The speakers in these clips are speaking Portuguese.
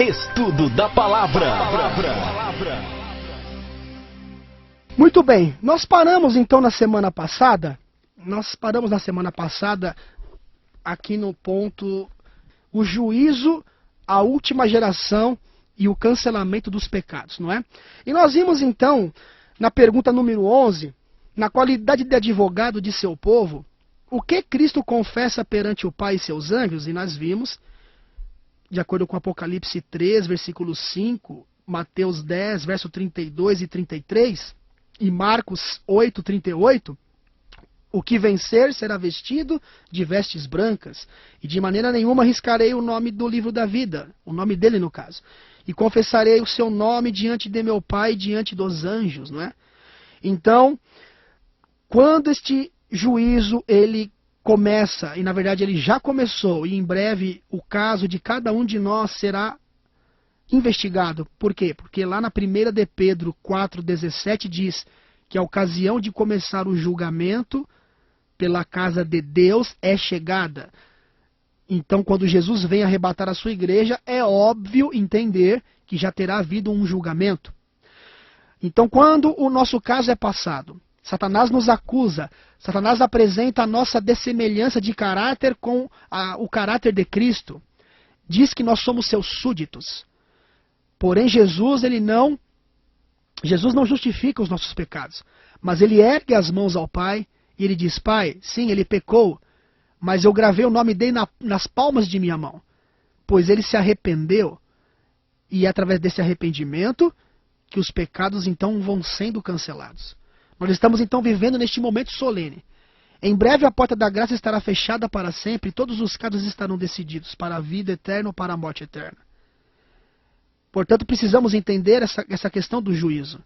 Estudo da Palavra. Muito bem, nós paramos então na semana passada, aqui no ponto, o juízo, a última geração e o cancelamento dos pecados, não é? E nós vimos então, na pergunta número 11, na qualidade de advogado de seu povo, o que Cristo confessa perante o Pai e seus anjos, e nós vimos, de acordo com Apocalipse 3, versículo 5, Mateus 10, verso 32 e 33, e Marcos 8, 38, o que vencer será vestido de vestes brancas, e de maneira nenhuma riscarei o nome do livro da vida, o nome dele no caso, e confessarei o seu nome diante de meu Pai e diante dos anjos, não é? Então, quando este juízo ele começa, e na verdade ele já começou, e em breve o caso de cada um de nós será investigado. Por quê? Porque lá na 1 de Pedro 4,17 diz que a ocasião de começar o julgamento pela casa de Deus é chegada. Então, quando Jesus vem arrebatar a sua igreja, é óbvio entender que já terá havido um julgamento. Então, quando o nosso caso é passado, Satanás nos acusa, Satanás apresenta a nossa dessemelhança de caráter com o caráter de Cristo. Diz que nós somos seus súditos. Porém, Jesus não justifica os nossos pecados. Mas ele ergue as mãos ao Pai e ele diz: Pai, sim, ele pecou, mas eu gravei o nome dele nas palmas de minha mão. Pois ele se arrependeu. E é através desse arrependimento que os pecados então vão sendo cancelados. Nós estamos então vivendo neste momento solene. Em breve a porta da graça estará fechada para sempre e todos os casos estarão decididos para a vida eterna ou para a morte eterna. Portanto, precisamos entender essa questão do juízo.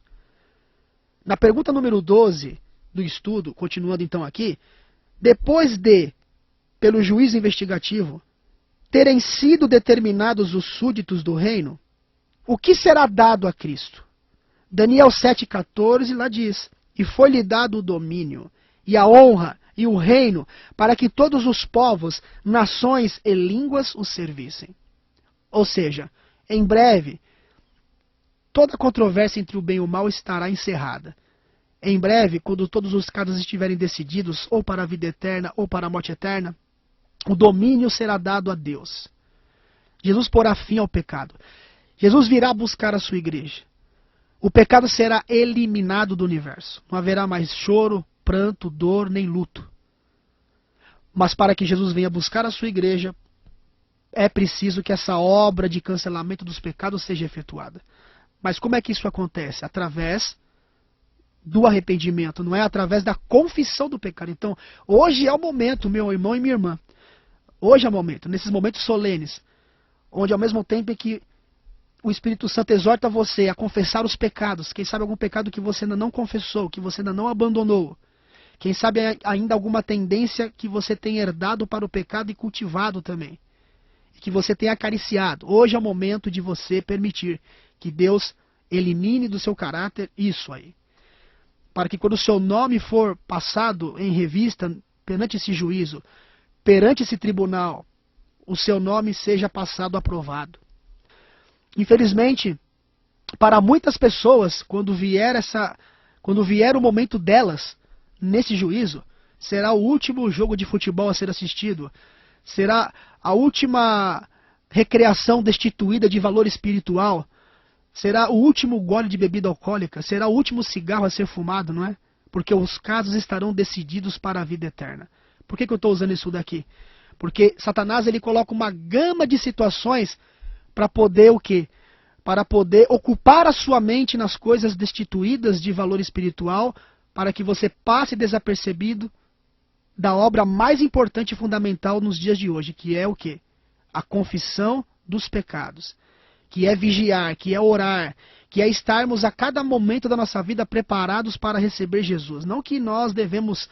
Na pergunta número 12 do estudo, continuando então aqui, depois de, pelo juízo investigativo, terem sido determinados os súditos do reino, o que será dado a Cristo? Daniel 7,14 lá diz: e foi-lhe dado o domínio, e a honra, e o reino, para que todos os povos, nações e línguas o servissem. Ou seja, em breve, toda controvérsia entre o bem e o mal estará encerrada. Em breve, quando todos os casos estiverem decididos, ou para a vida eterna, ou para a morte eterna, o domínio será dado a Deus. Jesus porá fim ao pecado. Jesus virá buscar a sua igreja. O pecado será eliminado do universo. Não haverá mais choro, pranto, dor, nem luto. Mas para que Jesus venha buscar a sua igreja, é preciso que essa obra de cancelamento dos pecados seja efetuada. Mas como é que isso acontece? Através do arrependimento, não é através da confissão do pecado. Então, hoje é o momento, meu irmão e minha irmã. Hoje é o momento, nesses momentos solenes, onde ao mesmo tempo em que o Espírito Santo exorta você a confessar os pecados, quem sabe algum pecado que você ainda não confessou, que você ainda não abandonou, quem sabe ainda alguma tendência que você tem herdado para o pecado e cultivado também, e que você tem acariciado. Hoje é o momento de você permitir que Deus elimine do seu caráter isso aí, para que quando o seu nome for passado em revista perante esse juízo, perante esse tribunal, o seu nome seja passado aprovado. Infelizmente, para muitas pessoas, quando vier o momento delas nesse juízo, será o último jogo de futebol a ser assistido, será a última recreação destituída de valor espiritual, será o último gole de bebida alcoólica, será o último cigarro a ser fumado, não é? Porque os casos estarão decididos para a vida eterna. Por que eu estou usando isso daqui? Porque Satanás ele coloca uma gama de situações para poder o quê? Para poder ocupar a sua mente nas coisas destituídas de valor espiritual, para que você passe desapercebido da obra mais importante e fundamental nos dias de hoje, que é o quê? A confissão dos pecados, que é vigiar, que é orar, que é estarmos a cada momento da nossa vida preparados para receber Jesus. Não que nós devemos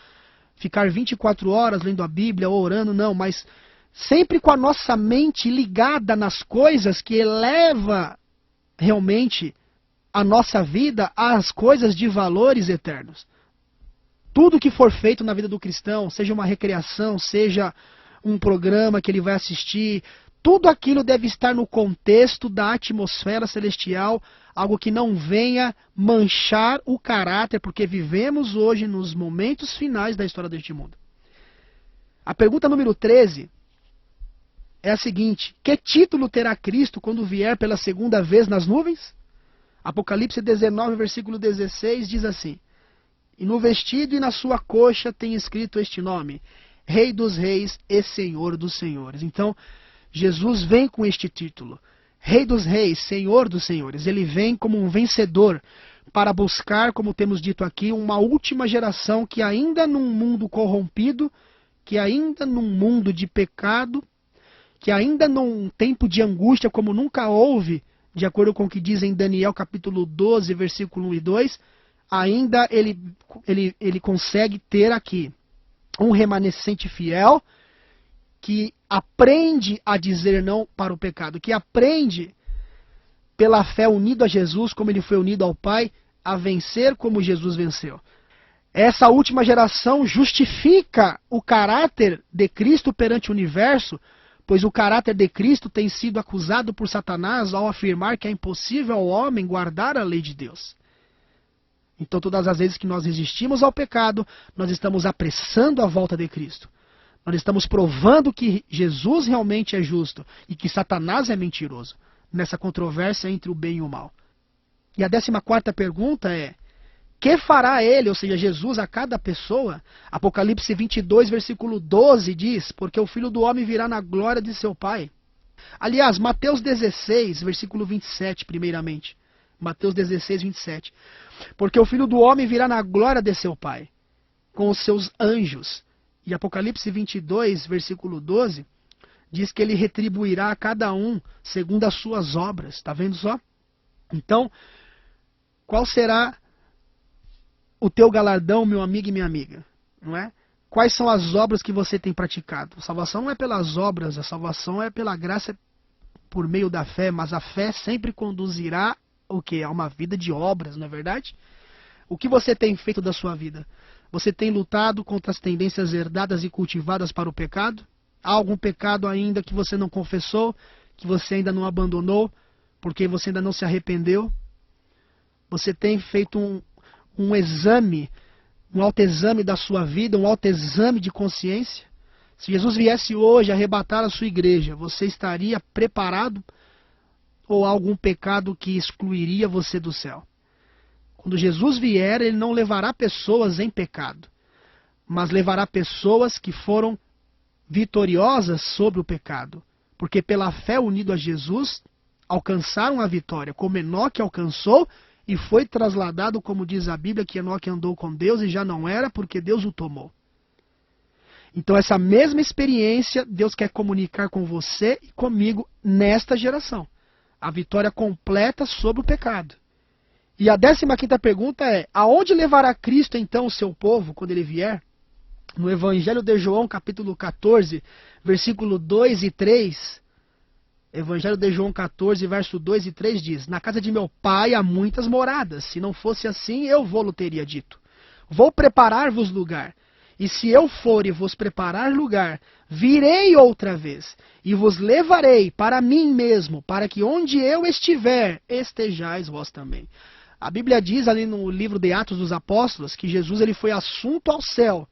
ficar 24 horas lendo a Bíblia ou orando, não, mas sempre com a nossa mente ligada nas coisas que eleva realmente a nossa vida às coisas de valores eternos. Tudo que for feito na vida do cristão, seja uma recreação, seja um programa que ele vai assistir, tudo aquilo deve estar no contexto da atmosfera celestial, algo que não venha manchar o caráter, porque vivemos hoje nos momentos finais da história deste mundo. A pergunta número 13 é a seguinte: que título terá Cristo quando vier pela segunda vez nas nuvens? Apocalipse 19, versículo 16 diz assim: e no vestido e na sua coxa tem escrito este nome: Rei dos Reis e Senhor dos Senhores. Então, Jesus vem com este título, Rei dos Reis, Senhor dos Senhores. Ele vem como um vencedor para buscar, como temos dito aqui, uma última geração que ainda num mundo corrompido, que ainda num mundo de pecado, que ainda num tempo de angústia como nunca houve, de acordo com o que diz em Daniel capítulo 12, versículo 1 e 2, ainda ele consegue ter aqui um remanescente fiel que aprende a dizer não para o pecado, que aprende pela fé unido a Jesus, como ele foi unido ao Pai, a vencer como Jesus venceu. Essa última geração justifica o caráter de Cristo perante o universo, pois o caráter de Cristo tem sido acusado por Satanás ao afirmar que é impossível ao homem guardar a lei de Deus. Então, todas as vezes que nós resistimos ao pecado, nós estamos apressando a volta de Cristo. Nós estamos provando que Jesus realmente é justo e que Satanás é mentiroso, nessa controvérsia entre o bem e o mal. E a 14ª pergunta é: que fará ele, ou seja, Jesus, a cada pessoa? Apocalipse 22, versículo 12 diz: porque o Filho do Homem virá na glória de seu Pai. Aliás, Mateus 16, versículo 27, primeiramente. Mateus 16, 27. Porque o Filho do Homem virá na glória de seu Pai, com os seus anjos. E Apocalipse 22, versículo 12, diz que ele retribuirá a cada um segundo as suas obras. Está vendo só? Então, qual será o teu galardão, meu amigo e minha amiga? Não é? Quais são as obras que você tem praticado? A salvação não é pelas obras, a salvação é pela graça por meio da fé, mas a fé sempre conduzirá o quê? A uma vida de obras, não é verdade? O que você tem feito da sua vida? Você tem lutado contra as tendências herdadas e cultivadas para o pecado? Há algum pecado ainda que você não confessou, que você ainda não abandonou, porque você ainda não se arrependeu? Você tem feito um exame, um autoexame da sua vida, um autoexame de consciência? Se Jesus viesse hoje arrebatar a sua igreja, você estaria preparado? Ou há algum pecado que excluiria você do céu? Quando Jesus vier, ele não levará pessoas em pecado, mas levará pessoas que foram vitoriosas sobre o pecado, porque pela fé unido a Jesus, alcançaram a vitória, como Enoque alcançou e foi trasladado, como diz a Bíblia, que Enoque andou com Deus e já não era, porque Deus o tomou. Então essa mesma experiência Deus quer comunicar com você e comigo nesta geração. A vitória completa sobre o pecado. E a 15ª pergunta é: aonde levará Cristo então o seu povo quando ele vier? No Evangelho de João, capítulo 14, versículo 2 e 3, Evangelho de João 14, verso 2 e 3 diz: na casa de meu pai há muitas moradas, se não fosse assim eu vou-lo teria dito. Vou preparar-vos lugar. E se eu for e vos preparar lugar, virei outra vez, e vos levarei para mim mesmo, para que onde eu estiver, estejais vós também. A Bíblia diz ali no livro de Atos dos Apóstolos que Jesus ele foi assunto ao céu,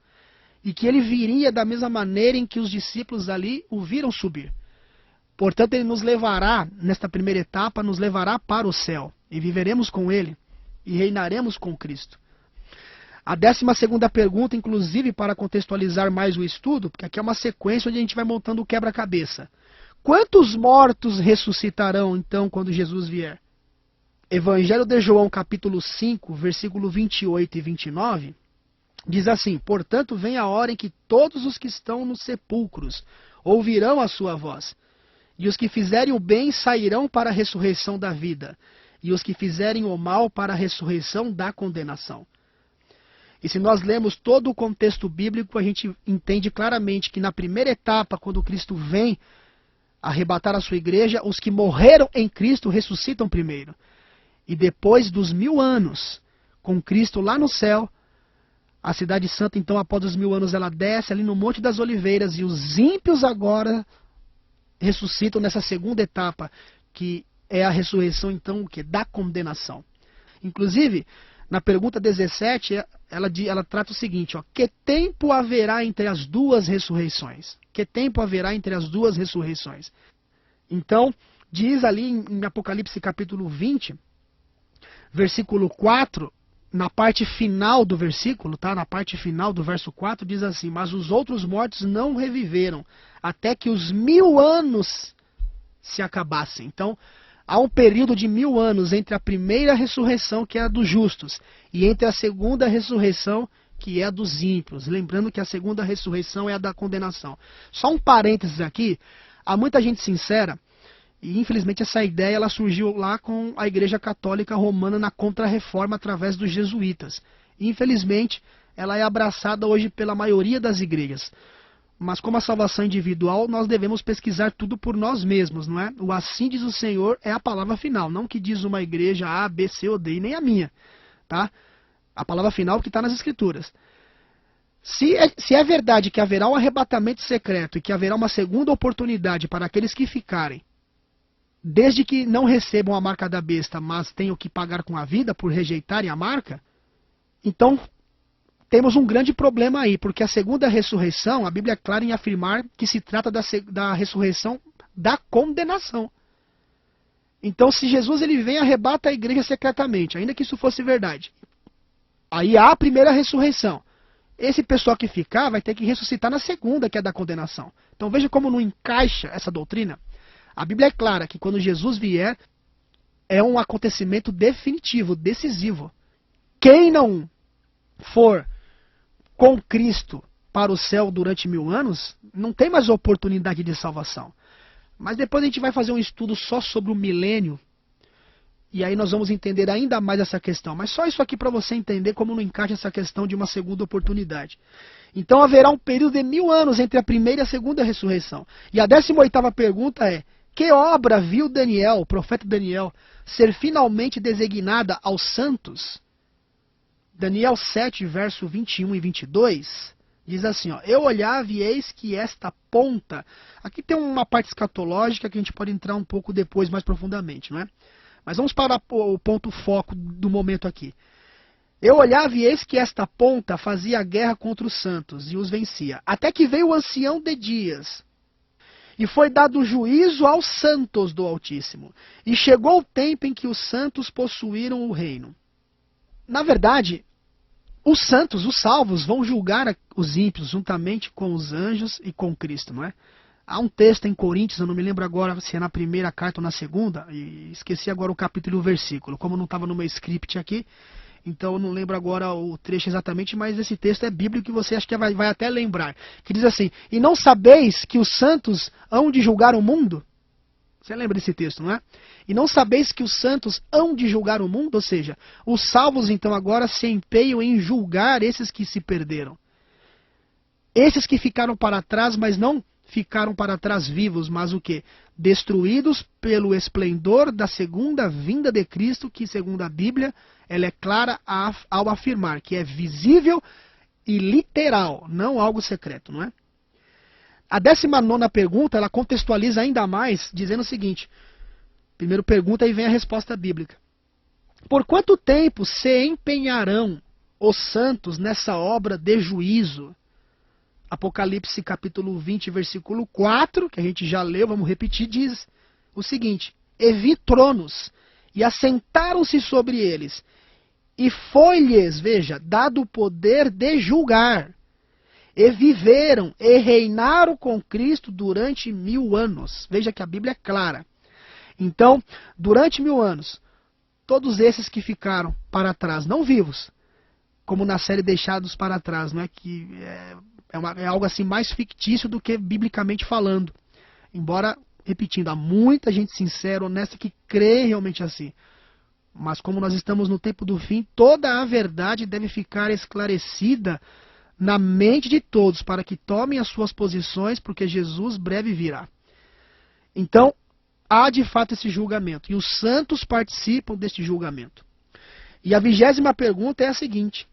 e que ele viria da mesma maneira em que os discípulos ali o viram subir. Portanto, ele nos levará, nesta primeira etapa, nos levará para o céu, e viveremos com ele, e reinaremos com Cristo. A 12ª pergunta, inclusive para contextualizar mais o estudo, porque aqui é uma sequência onde a gente vai montando o quebra-cabeça. Quantos mortos ressuscitarão então quando Jesus vier? Evangelho de João, capítulo 5, versículo 28 e 29, diz assim: portanto vem a hora em que todos os que estão nos sepulcros ouvirão a sua voz, e os que fizerem o bem sairão para a ressurreição da vida, e os que fizerem o mal para a ressurreição da condenação. E se nós lemos todo o contexto bíblico, a gente entende claramente que na primeira etapa, quando Cristo vem arrebatar a sua igreja, os que morreram em Cristo ressuscitam primeiro. E depois dos 1000 anos, com Cristo lá no céu, a cidade santa, então, após os 1000 anos, ela desce ali no Monte das Oliveiras, e os ímpios agora ressuscitam nessa segunda etapa, que é a ressurreição, então, o quê? Da condenação. Inclusive, na pergunta 17, ela trata o seguinte, ó, que tempo haverá entre as duas ressurreições? Que tempo haverá entre as duas ressurreições? Então, diz ali em Apocalipse capítulo 20, versículo 4, na parte final do versículo, tá? Na parte final do verso 4, diz assim, mas os outros mortos não reviveram, até que os 1000 anos se acabassem. Então, há um período de 1000 anos entre a primeira ressurreição, que é a dos justos, e entre a segunda ressurreição, que é a dos ímpios. Lembrando que a segunda ressurreição é a da condenação. Só um parênteses aqui, há muita gente sincera, e infelizmente essa ideia ela surgiu lá com a Igreja Católica Romana na Contra-Reforma através dos jesuítas. Infelizmente, ela é abraçada hoje pela maioria das igrejas. Mas como a salvação é individual, nós devemos pesquisar tudo por nós mesmos, não é? O assim diz o Senhor é a palavra final, não que diz uma igreja A, B, C ou D, e nem a minha, tá? A palavra final que está nas Escrituras. Se é verdade que haverá um arrebatamento secreto e que haverá uma segunda oportunidade para aqueles que ficarem, desde que não recebam a marca da besta, mas tenham que pagar com a vida por rejeitarem a marca, então temos um grande problema aí, porque a segunda ressurreição, a Bíblia é clara em afirmar que se trata da ressurreição da condenação. Então, se Jesus ele vem e arrebata a igreja secretamente, ainda que isso fosse verdade, aí há a primeira ressurreição. Esse pessoal que ficar vai ter que ressuscitar na segunda, que é da condenação. Então veja como não encaixa essa doutrina. A Bíblia é clara que quando Jesus vier, é um acontecimento definitivo, decisivo. Quem não for com Cristo para o céu durante 1000 anos, não tem mais oportunidade de salvação. Mas depois a gente vai fazer um estudo só sobre o milênio, e aí nós vamos entender ainda mais essa questão. Mas só isso aqui para você entender como não encaixa essa questão de uma segunda oportunidade. Então haverá um período de 1000 anos entre a primeira e a segunda ressurreição. E a 18ª pergunta é, que obra viu Daniel, o profeta Daniel, ser finalmente designada aos santos? Daniel 7, verso 21 e 22, diz assim, ó, eu olhava e eis que esta ponta... Aqui tem uma parte escatológica que a gente pode entrar um pouco depois, mais profundamente, não é? Mas vamos para o ponto foco do momento aqui. Eu olhava e eis que esta ponta fazia guerra contra os santos e os vencia. Até que veio o ancião de dias. E foi dado juízo aos santos do Altíssimo. E chegou o tempo em que os santos possuíram o reino. Na verdade, os santos, os salvos, vão julgar os ímpios juntamente com os anjos e com Cristo, não é? Há um texto em Coríntios, eu não me lembro agora se é na primeira carta ou na segunda, e esqueci agora o capítulo e o versículo. Como não estava no meu script aqui, então eu não lembro agora o trecho exatamente, mas esse texto é bíblico e você acha que vai até lembrar. Que diz assim, e não sabeis que os santos hão de julgar o mundo? Você lembra desse texto, não é? E não sabeis que os santos hão de julgar o mundo? Ou seja, os salvos então agora se empenham em julgar esses que se perderam. Esses que ficaram para trás, mas não ficaram para trás vivos, mas o quê? Destruídos pelo esplendor da segunda vinda de Cristo, que segundo a Bíblia, ela é clara ao afirmar que é visível e literal, não algo secreto, não é? A 19ª pergunta, ela contextualiza ainda mais, dizendo o seguinte, primeiro pergunta e vem a resposta bíblica. Por quanto tempo se empenharão os santos nessa obra de juízo? Apocalipse capítulo 20, versículo 4, que a gente já leu, vamos repetir, diz o seguinte, e vi tronos, e assentaram-se sobre eles, e foi-lhes, veja, dado o poder de julgar, e viveram, e reinaram com Cristo durante 1000 anos. Veja que a Bíblia é clara. Então, durante 1000 anos, todos esses que ficaram para trás, não vivos, como na série Deixados para Trás, não é que é algo assim mais fictício do que biblicamente falando. Embora, repetindo, há muita gente sincera, honesta, que crê realmente assim. Mas como nós estamos no tempo do fim, toda a verdade deve ficar esclarecida na mente de todos, para que tomem as suas posições, porque Jesus breve virá. Então, há de fato esse julgamento, e os santos participam deste julgamento. E a 20ª pergunta é a seguinte,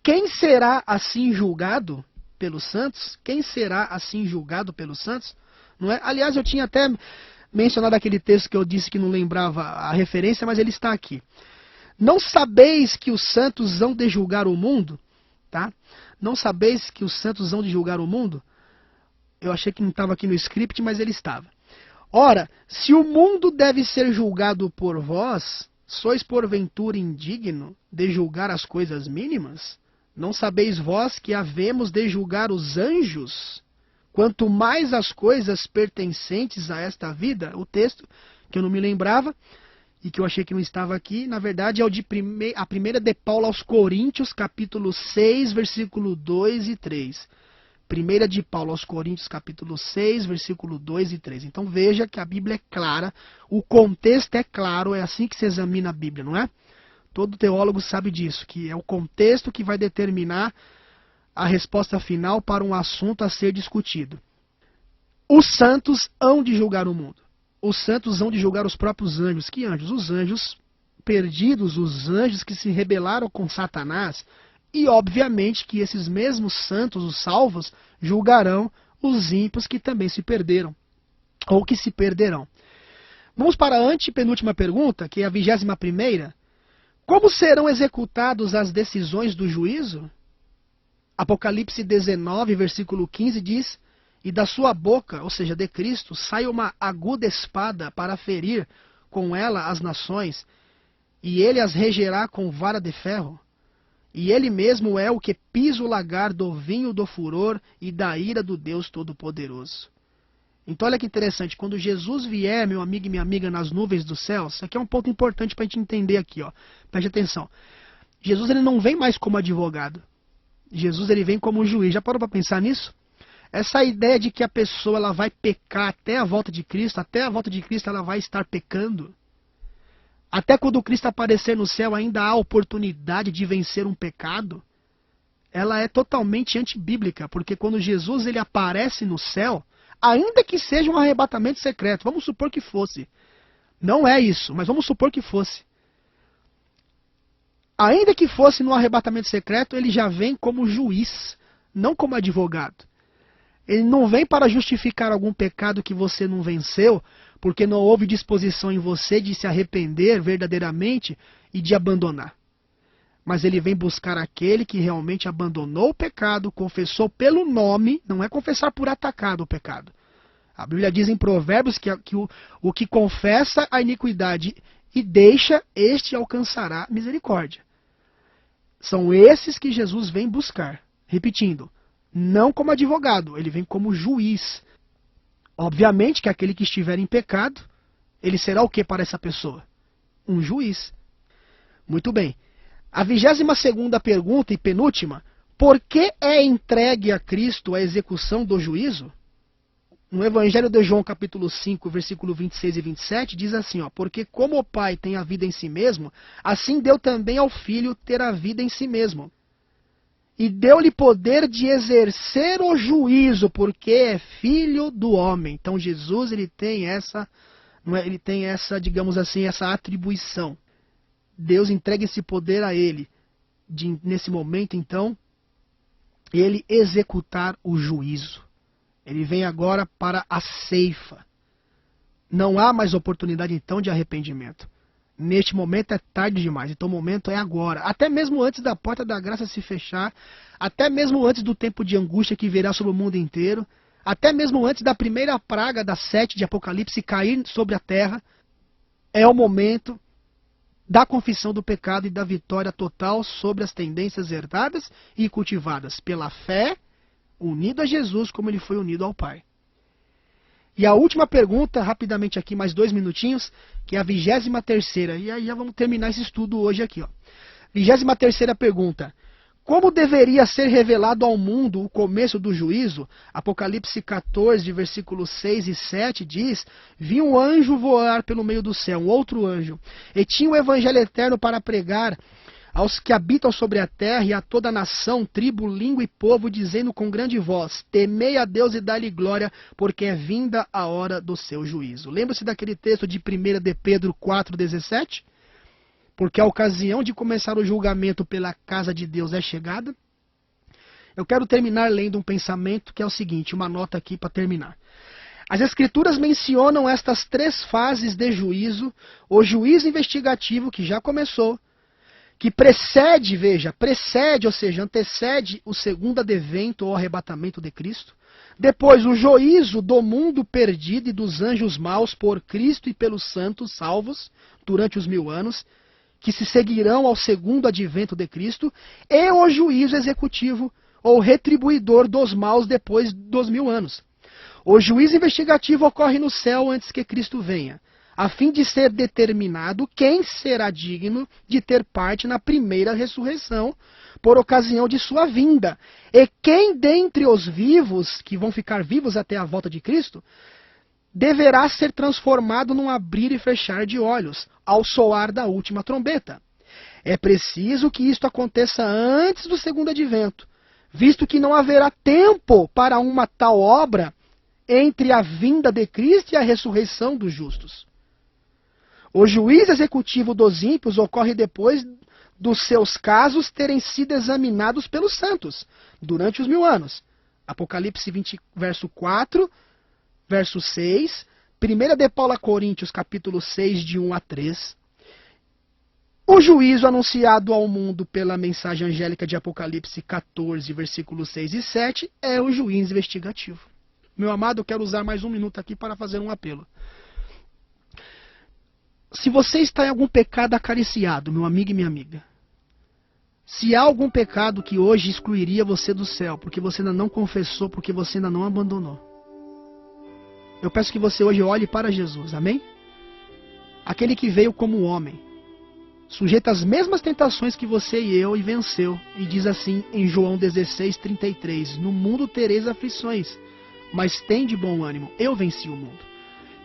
quem será assim julgado pelos santos? Quem será assim julgado pelos santos? não é? Aliás, eu tinha até mencionado aquele texto que eu disse que não lembrava a referência, mas ele está aqui. Não sabeis que os santos hão de julgar o mundo? Tá? Não sabeis que os santos hão de julgar o mundo? Eu achei que não estava aqui no script, mas ele estava. Ora, se o mundo deve ser julgado por vós, sois porventura indigno de julgar as coisas mínimas? Não sabeis vós que havemos de julgar os anjos? Quanto mais as coisas pertencentes a esta vida, o texto que eu não me lembrava e que eu achei que não estava aqui, na verdade é o de a primeira de Paulo aos Coríntios, capítulo 6, versículo 2 e 3. Primeira de Paulo aos Coríntios, capítulo 6, versículo 2 e 3. Então veja que a Bíblia é clara, o contexto é claro, é assim que se examina a Bíblia, não é? Todo teólogo sabe disso, que é o contexto que vai determinar a resposta final para um assunto a ser discutido. Os santos hão de julgar o mundo. Os santos hão de julgar os próprios anjos. Que anjos? Os anjos perdidos, os anjos que se rebelaram com Satanás. E obviamente que esses mesmos santos, os salvos, julgarão os ímpios que também se perderam, ou que se perderão. Vamos para a antepenúltima pergunta, que é a 21ª. Como serão executadas as decisões do juízo? Apocalipse 19, versículo 15 diz: e da sua boca, ou seja, de Cristo, sai uma aguda espada para ferir com ela as nações, e ele as regerá com vara de ferro. E ele mesmo é o que pisa o lagar do vinho do furor e da ira do Deus Todo-Poderoso. Então olha que interessante, quando Jesus vier, meu amigo e minha amiga, nas nuvens dos céus, isso aqui é um ponto importante para a gente entender aqui, ó. Preste atenção. Jesus ele não vem mais como advogado. Jesus ele vem como juiz. Já parou para pensar nisso? Essa ideia de que a pessoa ela vai pecar até a volta de Cristo, ela vai estar pecando. Até quando Cristo aparecer no céu ainda há oportunidade de vencer um pecado. Ela é totalmente antibíblica, porque quando Jesus ele aparece no céu, ainda que seja um arrebatamento secreto, vamos supor que fosse. Não é isso, mas vamos supor que fosse. Ainda que fosse no arrebatamento secreto, ele já vem como juiz, não como advogado. Ele não vem para justificar algum pecado que você não venceu, porque não houve disposição em você de se arrepender verdadeiramente e de abandonar. Mas ele vem buscar aquele que realmente abandonou o pecado, confessou pelo nome, não é confessar por atacado o pecado. A Bíblia diz em Provérbios que o que confessa a iniquidade e deixa, este alcançará misericórdia. São esses que Jesus vem buscar. Repetindo, não como advogado, ele vem como juiz. Obviamente que aquele que estiver em pecado, ele será o que para essa pessoa? Um juiz. Muito bem. A 22ª pergunta e penúltima: por que é entregue a Cristo a execução do juízo? No Evangelho de João, capítulo 5, versículo 26 e 27, diz assim, ó: porque como o Pai tem a vida em si mesmo, assim deu também ao Filho ter a vida em si mesmo. E deu-lhe poder de exercer o juízo, porque é filho do homem. Então Jesus ele tem essa, digamos assim, essa atribuição. Deus entrega esse poder a ele, nesse momento então, ele executar o juízo. Ele vem agora para a ceifa. Não há mais oportunidade então de arrependimento. Neste momento é tarde demais, então o momento é agora. Até mesmo antes da porta da graça se fechar, até mesmo antes do tempo de angústia que virá sobre o mundo inteiro, até mesmo antes da primeira praga das 7 de Apocalipse cair sobre a terra, é o momento da confissão do pecado e da vitória total sobre as tendências herdadas e cultivadas pela fé, unido a Jesus como ele foi unido ao Pai. E a última pergunta, rapidamente aqui, mais 2 minutinhos, que é a 23ª. E aí já vamos terminar esse estudo hoje aqui, ó. 23ª pergunta: como deveria ser revelado ao mundo o começo do juízo? Apocalipse 14, versículos 6 e 7 diz: vi um anjo voar pelo meio do céu, um outro anjo, e tinha o evangelho eterno para pregar aos que habitam sobre a terra e a toda nação, tribo, língua e povo, dizendo com grande voz: temei a Deus e dai-lhe glória, porque é vinda a hora do seu juízo. Lembra-se daquele texto de 1 de Pedro 4,17? Porque a ocasião de começar o julgamento pela casa de Deus é chegada. Eu quero terminar lendo um pensamento que é o seguinte, uma nota aqui para terminar. As Escrituras mencionam estas 3 fases de juízo: o juízo investigativo, que já começou, que precede, ou seja, antecede o segundo advento ou arrebatamento de Cristo. Depois, o juízo do mundo perdido e dos anjos maus por Cristo e pelos santos salvos durante os 1000 anos, que se seguirão ao segundo advento de Cristo. E o juízo executivo ou retribuidor dos maus depois dos 1000 anos. O juízo investigativo ocorre no céu antes que Cristo venha, a fim de ser determinado quem será digno de ter parte na primeira ressurreição, por ocasião de sua vinda, e quem dentre os vivos, que vão ficar vivos até a volta de Cristo, deverá ser transformado num abrir e fechar de olhos, ao soar da última trombeta. É preciso que isto aconteça antes do segundo advento, visto que não haverá tempo para uma tal obra entre a vinda de Cristo e a ressurreição dos justos. O juízo executivo dos ímpios ocorre depois dos seus casos terem sido examinados pelos santos, durante os 1000 anos. Apocalipse 20, verso 4, verso 6, 1 de Paulo a Coríntios, capítulo 6, de 1 a 3. O juízo anunciado ao mundo pela mensagem angélica de Apocalipse 14, versículos 6 e 7, é o juízo investigativo. Meu amado, eu quero usar mais um minuto aqui para fazer um apelo. Se você está em algum pecado acariciado, meu amigo e minha amiga, se há algum pecado que hoje excluiria você do céu, porque você ainda não confessou, porque você ainda não abandonou, eu peço que você hoje olhe para Jesus, amém? Aquele que veio como homem, sujeito às mesmas tentações que você e eu, e venceu. E diz assim em João 16:33, no mundo tereis aflições, mas tende bom ânimo, eu venci o mundo.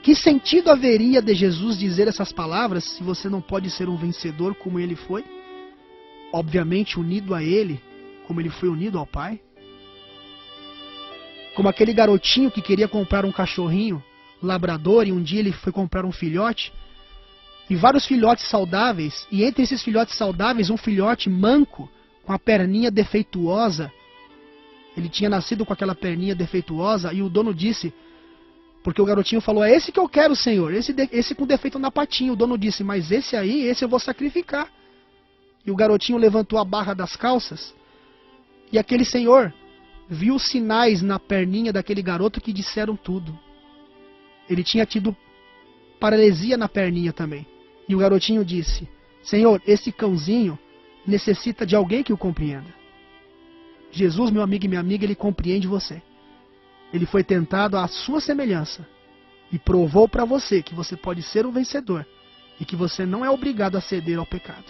Que sentido haveria de Jesus dizer essas palavras se você não pode ser um vencedor como ele foi? Obviamente unido a ele, como ele foi unido ao Pai. Como aquele garotinho que queria comprar um cachorrinho labrador e um dia ele foi comprar um filhote, e vários filhotes saudáveis, e entre esses filhotes saudáveis um filhote manco, com a perninha defeituosa. Ele tinha nascido com aquela perninha defeituosa e o dono disse, porque o garotinho falou, é esse que eu quero, senhor, esse com defeito na patinha. O dono disse, mas esse aí, esse eu vou sacrificar. E o garotinho levantou a barra das calças e aquele senhor viu sinais na perninha daquele garoto que disseram tudo. Ele tinha tido paralisia na perninha também. E o garotinho disse, senhor, esse cãozinho necessita de alguém que o compreenda. Jesus, meu amigo e minha amiga, ele compreende você. Ele foi tentado à sua semelhança e provou para você que você pode ser um vencedor e que você não é obrigado a ceder ao pecado.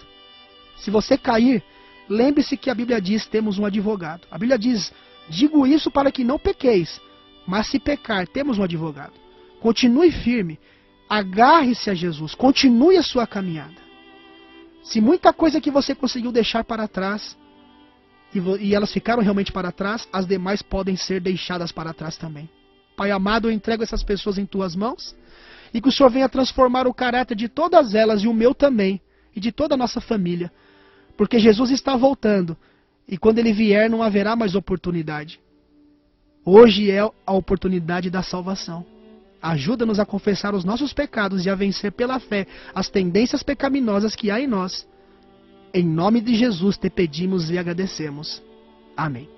Se você cair, lembre-se que a Bíblia diz, temos um advogado. A Bíblia diz, digo isso para que não pequeis, mas se pecar, temos um advogado. Continue firme, agarre-se a Jesus, continue a sua caminhada. Se muita coisa que você conseguiu deixar para trás, e elas ficaram realmente para trás, as demais podem ser deixadas para trás também. Pai amado, eu entrego essas pessoas em tuas mãos, e que o Senhor venha transformar o caráter de todas elas, e o meu também, e de toda a nossa família, porque Jesus está voltando, e quando Ele vier não haverá mais oportunidade. Hoje é a oportunidade da salvação. Ajuda-nos a confessar os nossos pecados e a vencer pela fé as tendências pecaminosas que há em nós. Em nome de Jesus te pedimos e agradecemos. Amém.